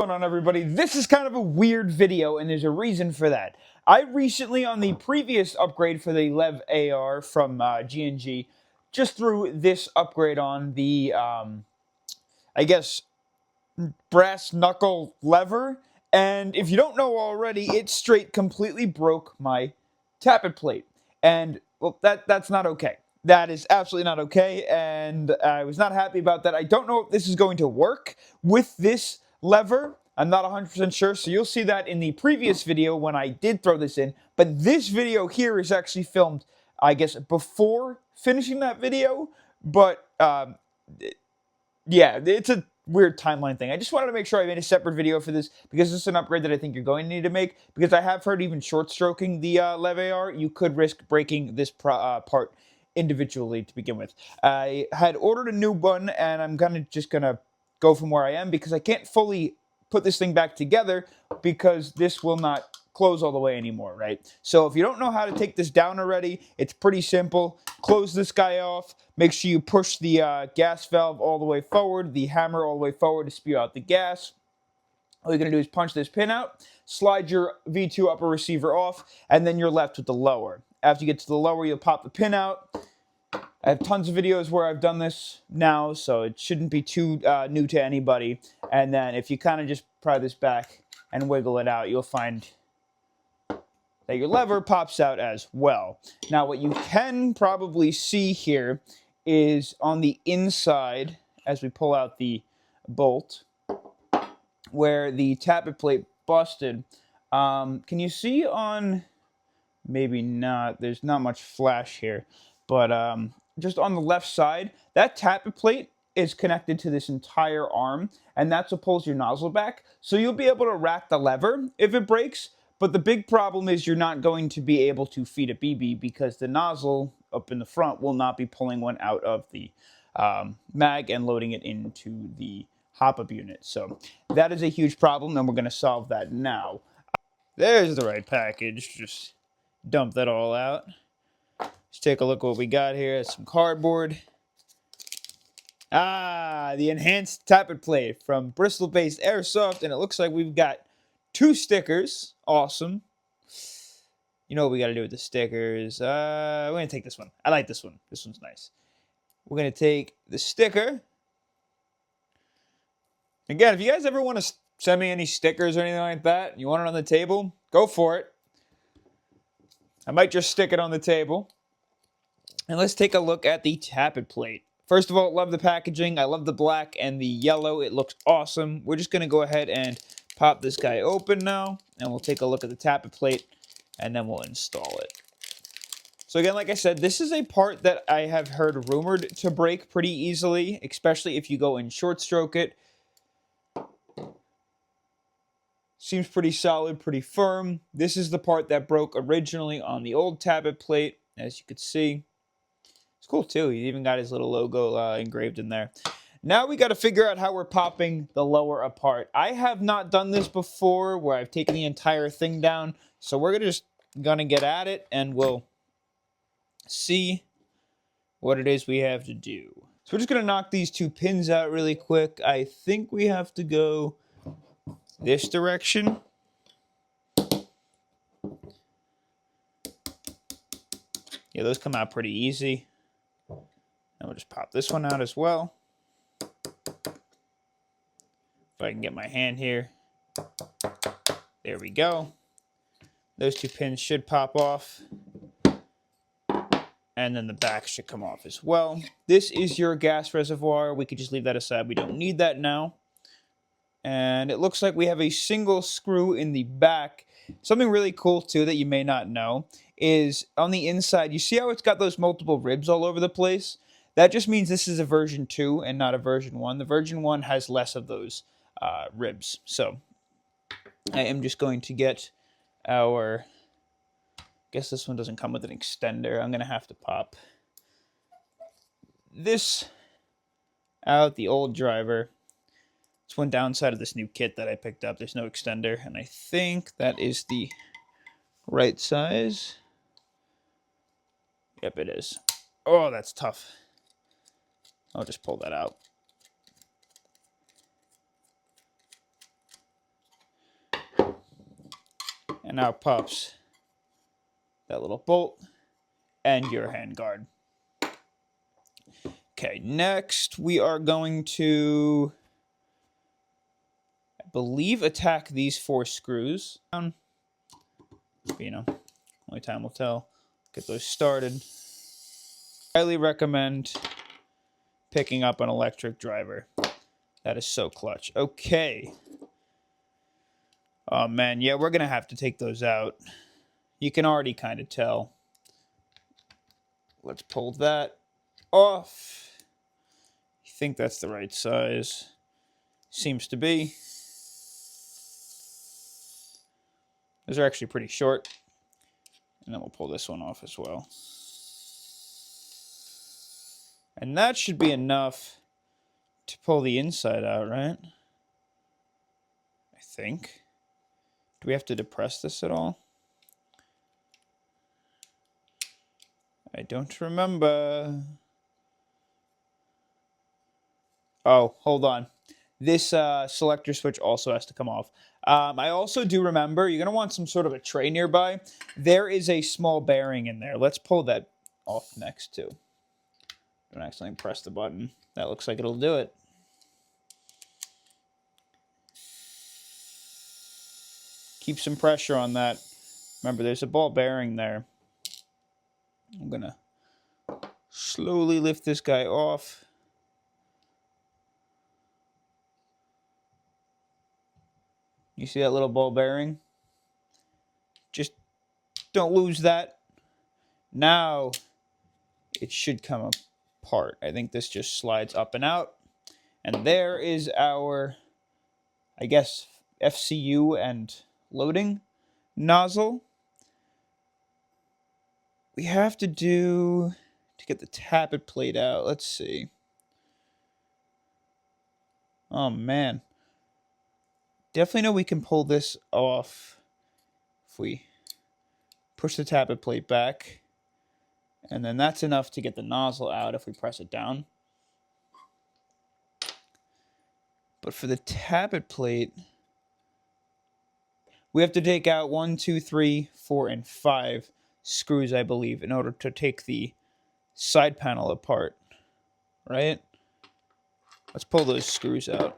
What's going on, everybody? This is kind of a weird video, and there's a reason for that. I recently, on the previous upgrade for the LevAR from G&G, just threw this upgrade on the, I guess, brass knuckle lever. And if you don't know already, it straight completely broke my tappet plate. And, well, that's not okay. That is absolutely not okay, and I was not happy about that. I don't know if this is going to work with this lever. I'm not 100% sure, so you'll see that in the previous video when I did throw this in. But this video here is actually filmed, I guess, before finishing that video. But, yeah, it's a weird timeline thing. I just wanted to make sure I made a separate video for this because this is an upgrade that I think you're going to need to make, because I have heard even short stroking the LevAR, you could risk breaking this part individually to begin with. I had ordered a new one, and I'm just gonna go from where I am because I can't fully put this thing back together because this will not close all the way anymore, right? So if you don't know how to take this down already, it's pretty simple. Close this guy off. Make sure you push the gas valve all the way forward, the hammer all the way forward to spew out the gas. All you're going to do is punch this pin out, slide your V2 upper receiver off, and then you're left with the lower. After you get to the lower, you'll pop the pin out. I have tons of videos where I've done this now, so it shouldn't be too new to anybody. And then if you kind of just pry this back and wiggle it out, you'll find that your lever pops out as well. Now, what you can probably see here is on the inside, as we pull out the bolt, where the tappet plate busted. Can you see on, maybe not, there's not much flash here, but just on the left side, that tappet plate is connected to this entire arm, and that's what pulls your nozzle back. So you'll be able to rack the lever if it breaks, but the big problem is you're not going to be able to feed a BB because the nozzle up in the front will not be pulling one out of the mag and loading it into the hop-up unit. So that is a huge problem, and we're going to solve that now. There's the right package. Just dump that all out. Let's take a look at what we got here. It's some cardboard. The Enhanced Tappet Plate from Bristol-based Airsoft, and it looks like we've got 2 stickers. Awesome. You know what we got to do with the stickers. We're going to take this one. I like this one. This one's nice. We're going to take the sticker. Again, if you guys ever want to send me any stickers or anything like that, you want it on the table, go for it. I might just stick it on the table. And let's take a look at the tappet plate. First of all, love the packaging. I love the black and the yellow. It looks awesome. We're just going to go ahead and pop this guy open now, and we'll take a look at the tappet plate, and then we'll install it. So again, like I said, this is a part that I have heard rumored to break pretty easily, especially if you go and short stroke it. Seems pretty solid, pretty firm. This is the part that broke originally on the old tappet plate, as you could see. It's cool too. He even got his little logo engraved in there. Now we got to figure out how we're popping the lower apart. I have not done this before where I've taken the entire thing down. So we're just going to get at it and we'll see what it is we have to do. So we're just going to knock these 2 pins out really quick. I think we have to go this direction. Yeah, those come out pretty easy. And we'll just pop this one out as well. If I can get my hand here. There we go. Those 2 pins should pop off. And then the back should come off as well. This is your gas reservoir. We could just leave that aside. We don't need that now. And it looks like we have a single screw in the back. Something really cool, too, that you may not know is on the inside, you see how it's got those multiple ribs all over the place? That just means this is a version 2 and not a version 1. The version 1 has less of those ribs. So I am just going to get our... I guess this one doesn't come with an extender. I'm going to have to pop this out, the old driver. It's one downside of this new kit that I picked up. There's no extender, and I think that is the right size. Yep, it is. Oh, that's tough. I'll just pull that out. And now pops that little bolt and your handguard. Okay, next we are going to, I believe, attack these 4 screws. You know, only time will tell. Get those started. Highly recommend picking up an electric driver. That is so clutch. Okay. Oh, man. Yeah, we're going to have to take those out. You can already kind of tell. Let's pull that off. I think that's the right size. Seems to be. Those are actually pretty short. And then we'll pull this one off as well. And that should be enough to pull the inside out, right? I think. Do we have to depress this at all? I don't remember. Oh, hold on. This selector switch also has to come off. I also do remember, you're going to want some sort of a tray nearby. There is a small bearing in there. Let's pull that off next too. Don't accidentally press the button. That looks like it'll do it. Keep some pressure on that. Remember, there's a ball bearing there. I'm going to slowly lift this guy off. You see that little ball bearing? Just don't lose that. Now it should come apart. I think this just slides up and out. And there is our, I guess, FCU and loading nozzle. We have to do, to get the tappet plate out, let's see. Oh, man. Definitely know we can pull this off if we push the tappet plate back. And then that's enough to get the nozzle out if we press it down. But for the tappet plate, we have to take out 1, 2, 3, 4, and 5 screws, I believe, in order to take the side panel apart, right? Let's pull those screws out.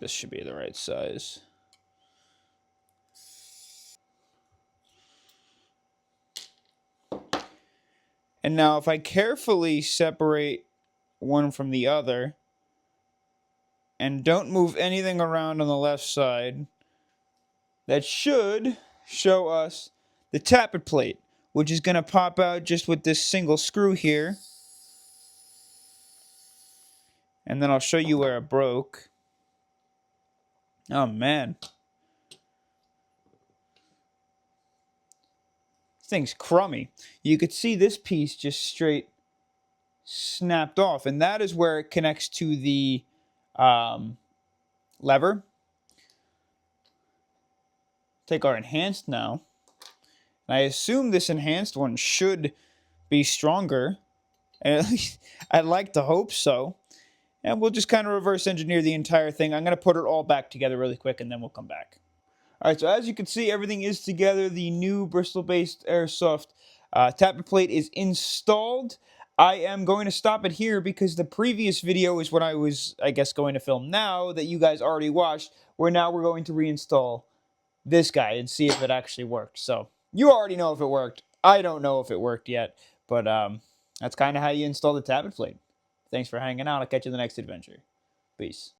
This should be the right size. And now if I carefully separate one from the other and don't move anything around on the left side, that should show us the tappet plate, which is going to pop out just with this single screw here. And then I'll show you where it broke. Oh, man. This thing's crummy. You could see this piece just straight snapped off. And that is where it connects to the lever. Take our enhanced now. And I assume this enhanced one should be stronger. And at least I'd like to hope so. And we'll just kind of reverse engineer the entire thing. I'm going to put it all back together really quick, and then we'll come back. All right, so as you can see, everything is together. The new Bristol-based Airsoft tappet plate is installed. I am going to stop it here because the previous video is what I was, I guess, going to film now that you guys already watched, where now we're going to reinstall this guy and see if it actually worked. So you already know if it worked. I don't know if it worked yet, but that's kind of how you install the tappet plate. Thanks for hanging out. I'll catch you in the next adventure. Peace.